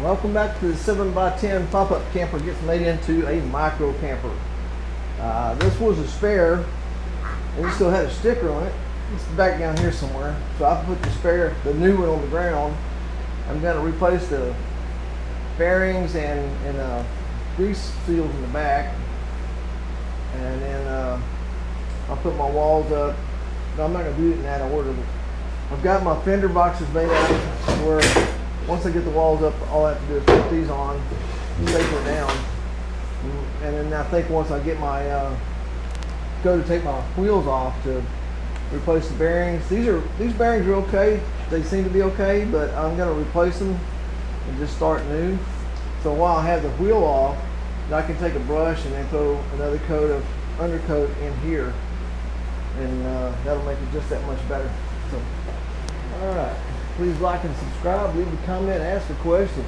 Welcome back to the 7x10 pop-up camper gets made into a micro camper. This was a spare and it still had a sticker on it. It's back down here somewhere. So I put the spare, the new one on the ground. I'm going to replace the bearings and grease seals in the back. And then I'll put my walls up. No, I'm not going to do it in that order. I've got my fender boxes made out where once I get the walls up, all I have to do is put these on, taper it down, and then I think once I get my go to take my wheels off to replace the bearings. These bearings are okay. They seem to be okay, but I'm going to replace them and just start new. So while I have the wheel off, I can take a brush and then throw another coat of undercoat in here, and that'll make it just that much better. So, all right. Please like and subscribe, leave a comment, ask a question.